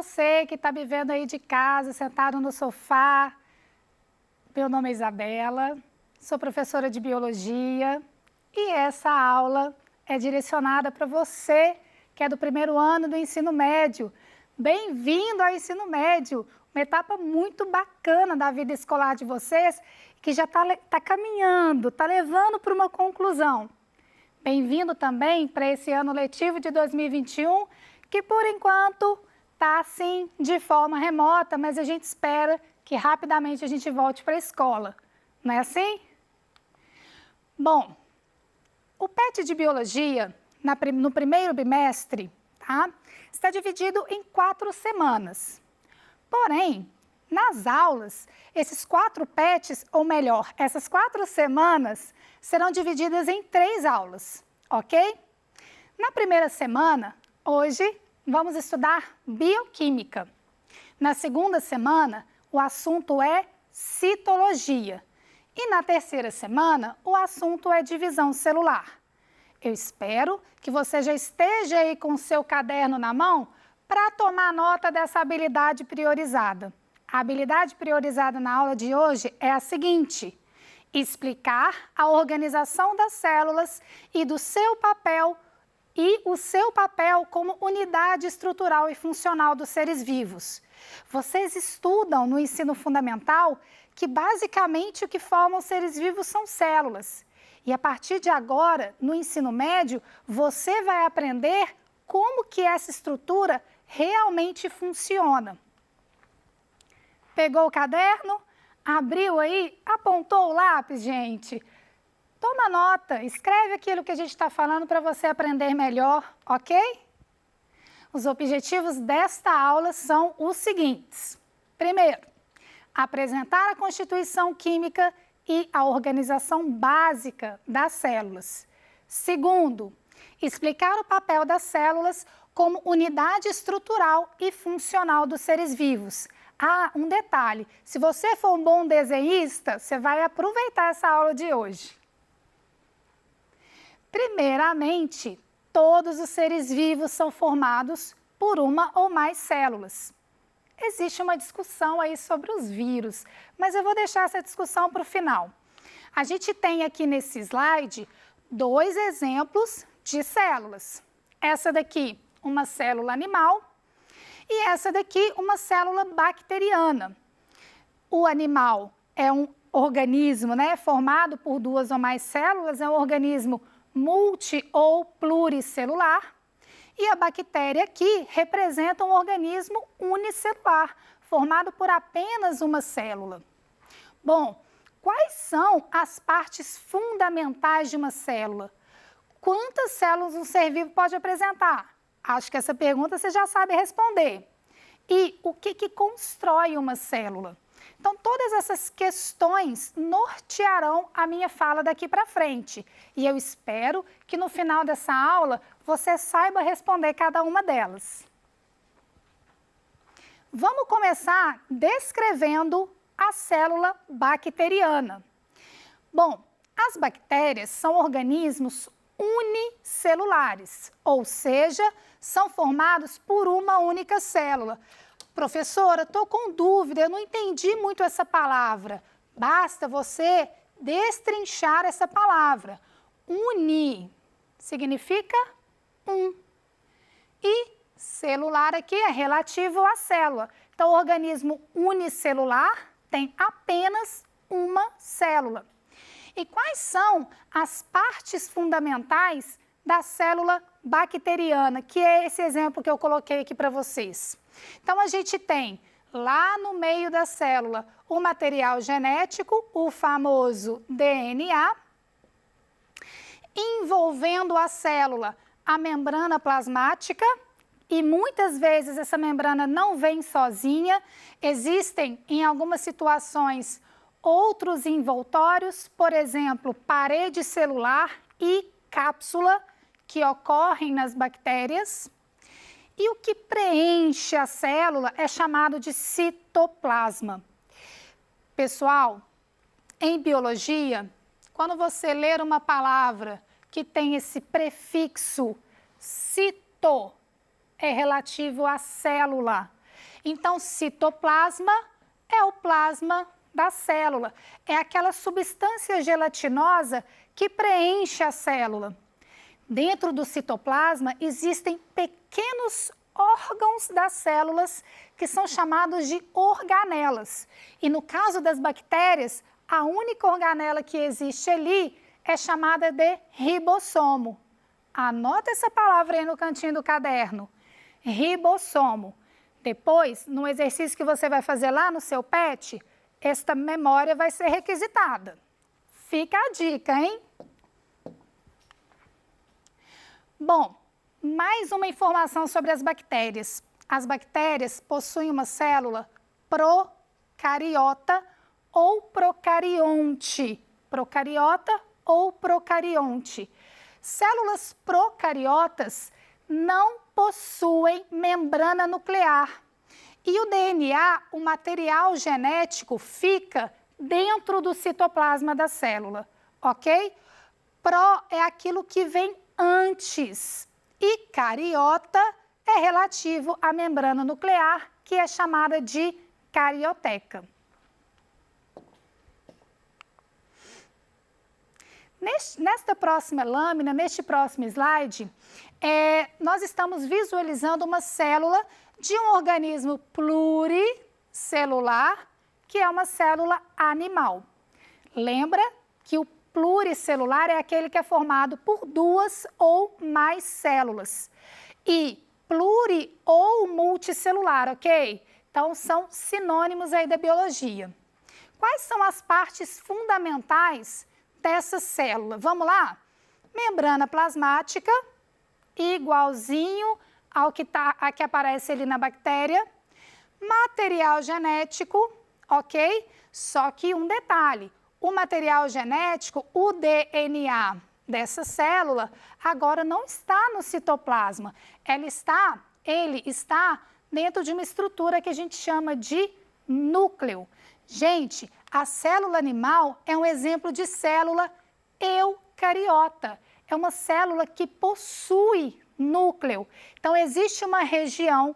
você que está me vendo aí de casa, sentado no sofá. Meu nome é Isabela, sou professora de Biologia e essa aula é direcionada para você que é do primeiro ano do ensino médio. Bem-vindo ao ensino médio, uma etapa muito bacana da vida escolar de vocês que já está caminhando, está levando para uma conclusão. Bem-vindo também para esse ano letivo de 2021, que por enquanto está assim de forma remota, mas a gente espera que rapidamente a gente volte para a escola. Não é assim? Bom, o PET de Biologia, no primeiro bimestre, tá, está dividido em 4 semanas. Porém, nas aulas, esses 4 PETs, ou melhor, essas 4 semanas, serão divididas em 3 aulas, ok? Na primeira semana, hoje, vamos estudar bioquímica. Na segunda semana, o assunto é citologia. E na terceira semana, o assunto é divisão celular. Eu espero que você já esteja aí com o seu caderno na mão para tomar nota dessa habilidade priorizada. A habilidade priorizada na aula de hoje é a seguinte: explicar a organização das células e o seu papel como unidade estrutural e funcional dos seres vivos. Vocês estudam no ensino fundamental que basicamente o que forma os seres vivos são células. E a partir de agora, no ensino médio, você vai aprender como que essa estrutura realmente funciona. Pegou o caderno? Abriu aí? Apontou o lápis, gente? Toma nota, escreve aquilo que a gente está falando para você aprender melhor, ok? Os objetivos desta aula são os seguintes. Primeiro, apresentar a constituição química e a organização básica das células. Segundo, explicar o papel das células como unidade estrutural e funcional dos seres vivos. Ah, um detalhe, se você for um bom desenhista, você vai aproveitar essa aula de hoje. Primeiramente, todos os seres vivos são formados por uma ou mais células. Existe uma discussão aí sobre os vírus, mas eu vou deixar essa discussão para o final. A gente tem aqui nesse slide 2 exemplos de células. Essa daqui, uma célula animal, e essa daqui, uma célula bacteriana. O animal é um organismo, formado por 2 ou mais células, é um organismo multi ou pluricelular. E a bactéria aqui representa um organismo unicelular, formado por apenas uma célula. Bom, quais são as partes fundamentais de uma célula? Quantas células um ser vivo pode apresentar? Acho que essa pergunta você já sabe responder. E o que constrói uma célula? Então, todas essas questões nortearão a minha fala daqui para frente. E eu espero que no final dessa aula você saiba responder cada uma delas. Vamos começar descrevendo a célula bacteriana. Bom, as bactérias são organismos unicelulares, ou seja, são formados por uma única célula. Professora, estou com dúvida, eu não entendi muito essa palavra. Basta você destrinchar essa palavra. Uni significa um. E celular aqui é relativo à célula. Então, o organismo unicelular tem apenas uma célula. E quais são as partes fundamentais da célula bacteriana, que é esse exemplo que eu coloquei aqui para vocês? Então, a gente tem lá no meio da célula o material genético, o famoso DNA, envolvendo a célula a membrana plasmática, e muitas vezes essa membrana não vem sozinha, existem em algumas situações outros envoltórios, por exemplo, parede celular e cápsula, que ocorrem nas bactérias. E o que preenche a célula é chamado de citoplasma. Pessoal, em biologia, quando você ler uma palavra que tem esse prefixo cito, é relativo à célula. Então, citoplasma é o plasma da célula, é aquela substância gelatinosa que preenche a célula. Dentro do citoplasma existem pequenos órgãos das células que são chamados de organelas. E no caso das bactérias, a única organela que existe ali é chamada de ribossomo. Anota essa palavra aí no cantinho do caderno, ribossomo. Depois, no exercício que você vai fazer lá no seu PET, esta memória vai ser requisitada. Fica a dica, hein? Bom, mais uma informação sobre as bactérias. As bactérias possuem uma célula procariota ou procarionte. Procariota ou procarionte. Células procariotas não possuem membrana nuclear. E o DNA, o material genético, fica dentro do citoplasma da célula, ok? Pro é aquilo que vem antes e cariota é relativo à membrana nuclear, que é chamada de carioteca. Nesta próxima lâmina, neste próximo slide, nós estamos visualizando uma célula de um organismo pluricelular, que é uma célula animal. Lembra que o pluricelular é aquele que é formado por duas ou mais células. E pluri ou multicelular, ok? Então, são sinônimos aí da biologia. Quais são as partes fundamentais dessa célula? Vamos lá? Membrana plasmática, igualzinho ao que aparece ali na bactéria. Material genético, ok? Só que um detalhe, o material genético, o DNA dessa célula, agora não está no citoplasma. Ele está dentro de uma estrutura que a gente chama de núcleo. Gente, a célula animal é um exemplo de célula eucariota. É uma célula que possui núcleo. Então, existe uma região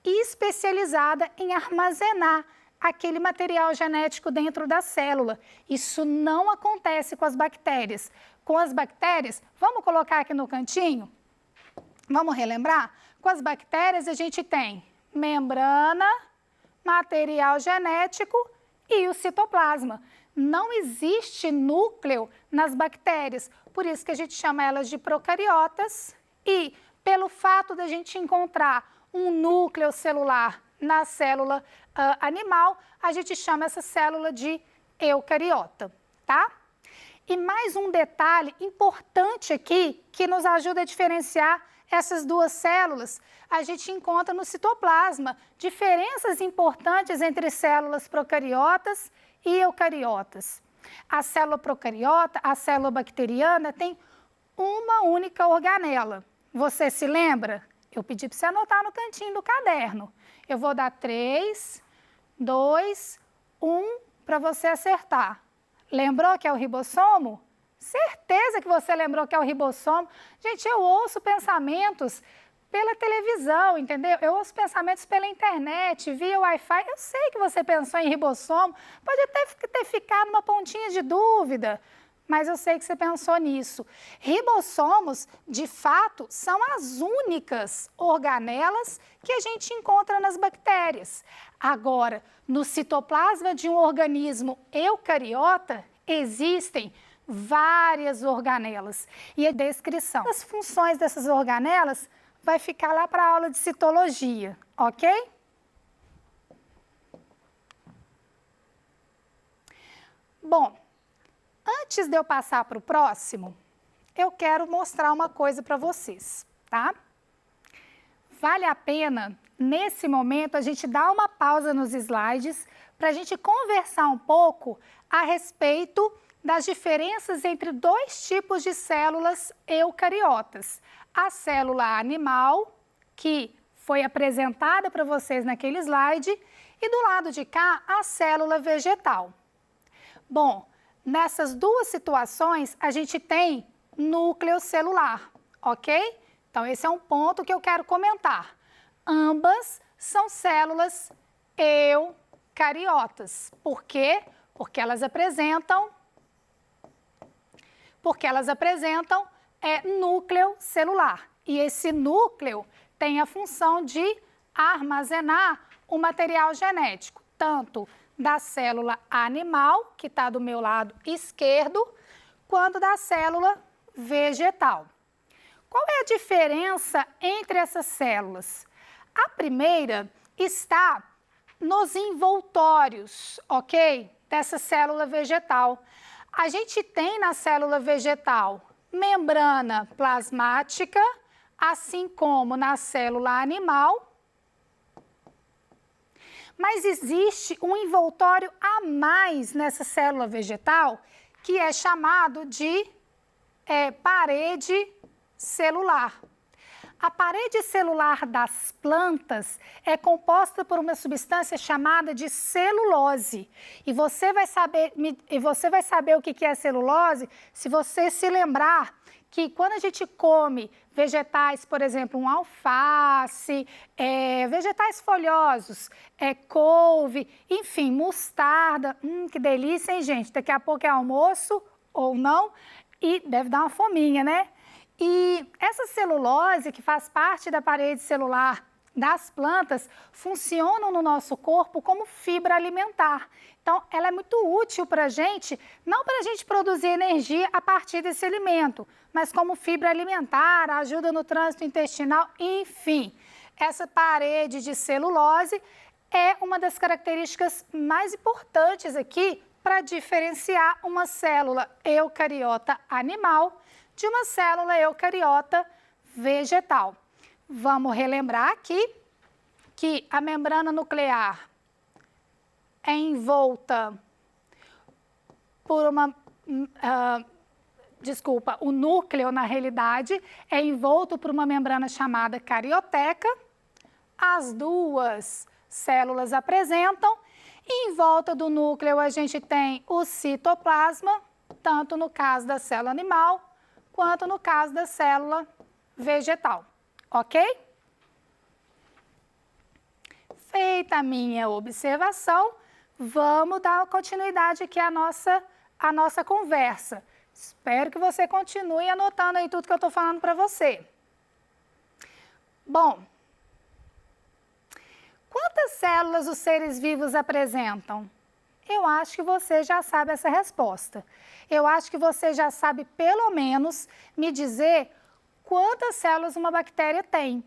especializada em armazenar aquele material genético dentro da célula. Isso não acontece com as bactérias. Com as bactérias, vamos colocar aqui no cantinho? Vamos relembrar? Com as bactérias, a gente tem membrana, material genético e o citoplasma. Não existe núcleo nas bactérias, por isso que a gente chama elas de procariotas e pelo fato da gente encontrar um núcleo celular na célula animal, a gente chama essa célula de eucariota, tá? E mais um detalhe importante aqui, que nos ajuda a diferenciar essas duas células, a gente encontra no citoplasma diferenças importantes entre células procariotas e eucariotas. A célula procariota, a célula bacteriana, tem uma única organela. Você se lembra? Eu pedi para você anotar no cantinho do caderno. Eu vou dar 3, 2, 1 para você acertar. Lembrou que é o ribossomo? Certeza que você lembrou que é o ribossomo. Gente, eu ouço pensamentos pela televisão, entendeu? Eu ouço pensamentos pela internet, via Wi-Fi. Eu sei que você pensou em ribossomo, pode até ter ficado uma pontinha de dúvida, mas eu sei que você pensou nisso. Ribossomos, de fato, são as únicas organelas que a gente encontra nas bactérias. Agora, no citoplasma de um organismo eucariota, existem várias organelas. E a descrição das funções dessas organelas vai ficar lá para a aula de citologia, ok? Bom, antes de eu passar para o próximo, eu quero mostrar uma coisa para vocês, tá? Vale a pena, nesse momento, a gente dar uma pausa nos slides para a gente conversar um pouco a respeito das diferenças entre dois tipos de células eucariotas. A célula animal, que foi apresentada para vocês naquele slide, e do lado de cá, a célula vegetal. Bom, nessas duas situações, a gente tem núcleo celular, ok? Então, esse é um ponto que eu quero comentar. Ambas são células eucariotas. Por quê? Porque elas apresentam núcleo celular. E esse núcleo tem a função de armazenar o material genético, tanto da célula animal, que está do meu lado esquerdo, quanto da célula vegetal. Qual é a diferença entre essas células? A primeira está nos envoltórios, ok? Dessa célula vegetal. A gente tem na célula vegetal membrana plasmática, assim como na célula animal, mas existe um envoltório a mais nessa célula vegetal, que é chamado de parede celular. A parede celular das plantas é composta por uma substância chamada de celulose. E você vai saber o que é celulose se você se lembrar que quando a gente come vegetais, por exemplo, um alface, vegetais folhosos, couve, enfim, mostarda, que delícia, hein, gente? Daqui a pouco é almoço ou não, e deve dar uma fominha, né? E essa celulose, que faz parte da parede celular das plantas, funcionam no nosso corpo como fibra alimentar. Então, ela é muito útil para a gente, não para a gente produzir energia a partir desse alimento, mas como fibra alimentar, ajuda no trânsito intestinal, enfim. Essa parede de celulose é uma das características mais importantes aqui para diferenciar uma célula eucariota animal de uma célula eucariota vegetal. Vamos relembrar aqui que a membrana nuclear é envolta por o núcleo, na realidade, é envolto por uma membrana chamada carioteca. As duas células apresentam, e em volta do núcleo a gente tem o citoplasma, tanto no caso da célula animal, quanto no caso da célula vegetal, ok? Feita a minha observação, vamos dar continuidade aqui à nossa conversa. Espero que você continue anotando aí tudo que eu estou falando para você. Bom, quantas células os seres vivos apresentam? Eu acho que você já sabe essa resposta. Eu acho que você já sabe, pelo menos, me dizer quantas células uma bactéria tem.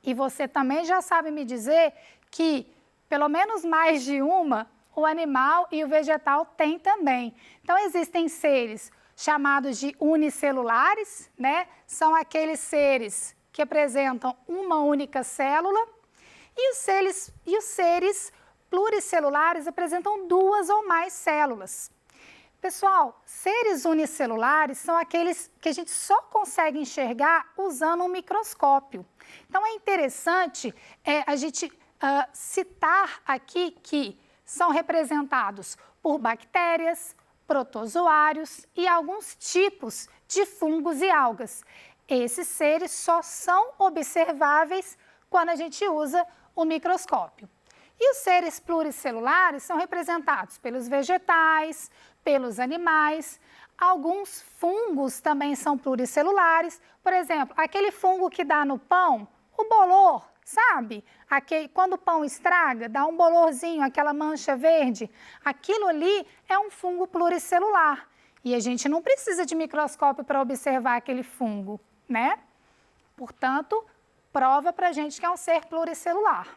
E você também já sabe me dizer que, pelo menos mais de uma, o animal e o vegetal têm também. Então, existem seres chamados de unicelulares, né? São aqueles seres que apresentam uma única célula. E os seres pluricelulares apresentam duas ou mais células. Pessoal, seres unicelulares são aqueles que a gente só consegue enxergar usando um microscópio. Então, é interessante a gente citar aqui que são representados por bactérias, protozoários e alguns tipos de fungos e algas. Esses seres só são observáveis quando a gente usa o microscópio. E os seres pluricelulares são representados pelos vegetais, pelos animais. Alguns fungos também são pluricelulares. Por exemplo, aquele fungo que dá no pão, o bolor, sabe? Quando o pão estraga, dá um bolorzinho, aquela mancha verde. Aquilo ali é um fungo pluricelular. E a gente não precisa de microscópio para observar aquele fungo, né? Portanto, prova para a gente que é um ser pluricelular.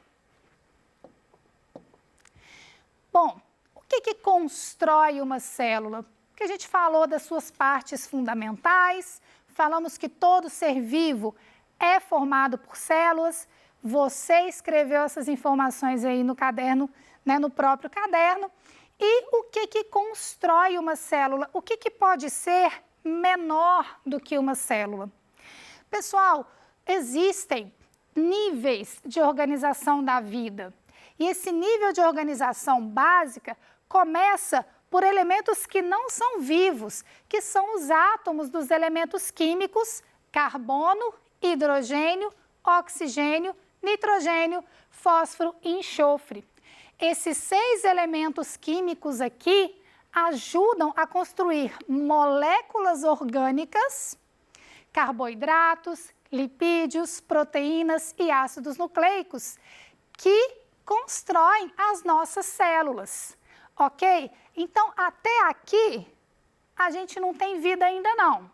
Bom, o que constrói uma célula? Porque a gente falou das suas partes fundamentais, falamos que todo ser vivo é formado por células. Você escreveu essas informações aí no caderno, né, no próprio caderno. E o que constrói uma célula? O que pode ser menor do que uma célula? Pessoal, existem níveis de organização da vida. E esse nível de organização básica começa por elementos que não são vivos, que são os átomos dos elementos químicos carbono, hidrogênio, oxigênio, nitrogênio, fósforo e enxofre. Esses 6 elementos químicos aqui ajudam a construir moléculas orgânicas, carboidratos, lipídios, proteínas e ácidos nucleicos que constroem as nossas células, ok? Então, até aqui, a gente não tem vida ainda não,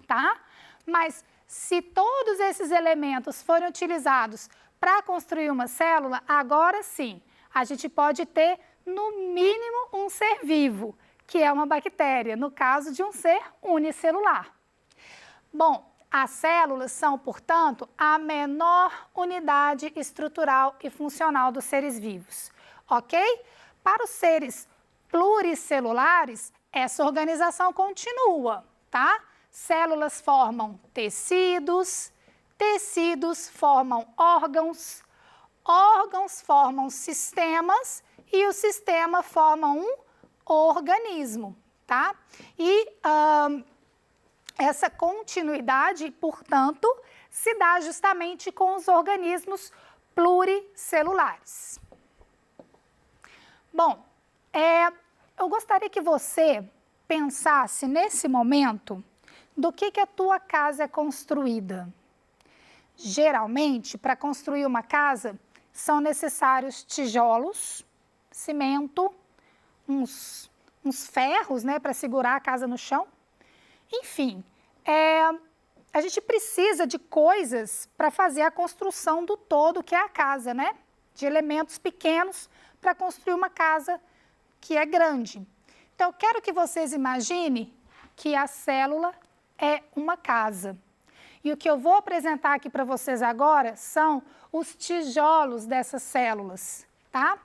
tá? Mas se todos esses elementos forem utilizados para construir uma célula, agora sim, a gente pode ter, no mínimo, um ser vivo, que é uma bactéria, no caso de um ser unicelular. Bom, as células são, portanto, a menor unidade estrutural e funcional dos seres vivos, ok? Para os seres pluricelulares, essa organização continua, tá? Células formam tecidos, tecidos formam órgãos, órgãos formam sistemas e o sistema forma um organismo, tá? E essa continuidade, portanto, se dá justamente com os organismos pluricelulares. Bom, eu gostaria que você pensasse nesse momento do que a tua casa é construída. Geralmente, para construir uma casa, são necessários tijolos, cimento, uns ferros, né, para segurar a casa no chão. Enfim, a gente precisa de coisas para fazer a construção do todo que é a casa, né? De elementos pequenos para construir uma casa que é grande. Então, eu quero que vocês imaginem que a célula é uma casa. E o que eu vou apresentar aqui para vocês agora são os tijolos dessas células, tá?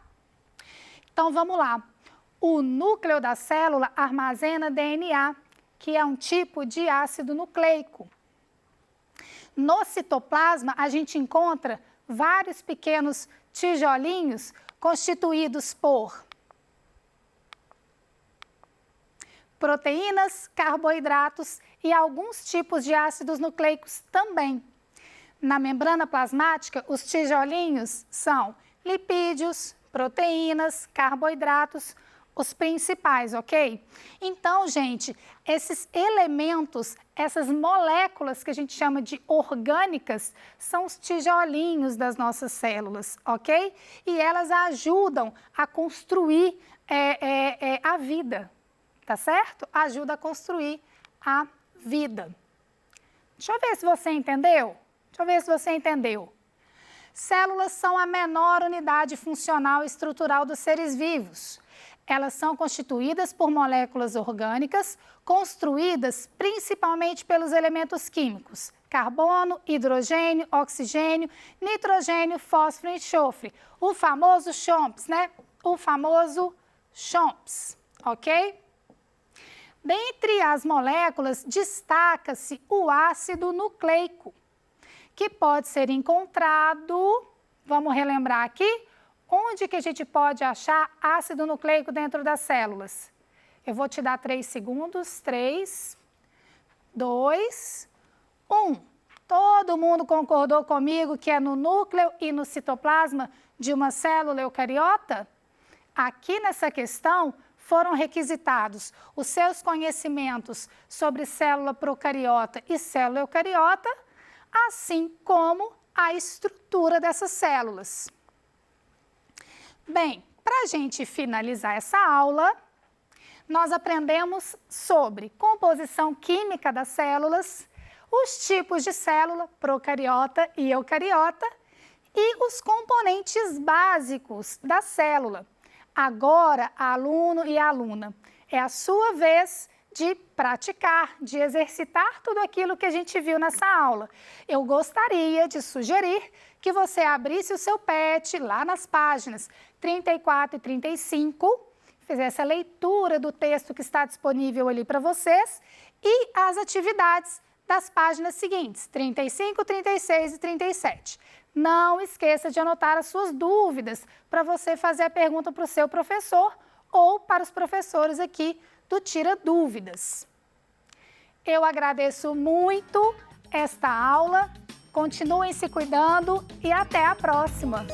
Então, vamos lá. O núcleo da célula armazena DNA, que é um tipo de ácido nucleico. No citoplasma, a gente encontra vários pequenos tijolinhos constituídos por proteínas, carboidratos e alguns tipos de ácidos nucleicos também. Na membrana plasmática, os tijolinhos são lipídios, proteínas, carboidratos, os principais, ok? Então, gente, esses elementos, essas moléculas que a gente chama de orgânicas, são os tijolinhos das nossas células, ok? E elas ajudam a construir a vida, tá certo? Ajuda a construir a vida. Deixa eu ver se você entendeu. Deixa eu ver se você entendeu. Células são a menor unidade funcional e estrutural dos seres vivos. Elas são constituídas por moléculas orgânicas, construídas principalmente pelos elementos químicos: carbono, hidrogênio, oxigênio, nitrogênio, fósforo e enxofre. O famoso CHOMPS, né? O famoso CHOMPS, ok? Dentre as moléculas, destaca-se o ácido nucleico, que pode ser encontrado, vamos relembrar aqui, onde que a gente pode achar ácido nucleico dentro das células? Eu vou te dar 3 segundos. 3, 2, 1. Todo mundo concordou comigo que é no núcleo e no citoplasma de uma célula eucariota? Aqui nessa questão foram requisitados os seus conhecimentos sobre célula procariota e célula eucariota, assim como a estrutura dessas células. Bem, para a gente finalizar essa aula, nós aprendemos sobre composição química das células, os tipos de célula, procariota e eucariota, e os componentes básicos da célula. Agora, aluno e aluna, é a sua vez de praticar, de exercitar tudo aquilo que a gente viu nessa aula. Eu gostaria de sugerir que você abrisse o seu PET lá nas páginas 34 e 35, fizesse a leitura do texto que está disponível ali para vocês e as atividades das páginas seguintes, 35, 36 e 37. Não esqueça de anotar as suas dúvidas para você fazer a pergunta para o seu professor ou para os professores aqui do Tira Dúvidas. Eu agradeço muito esta aula, Continuem se cuidando e até a próxima!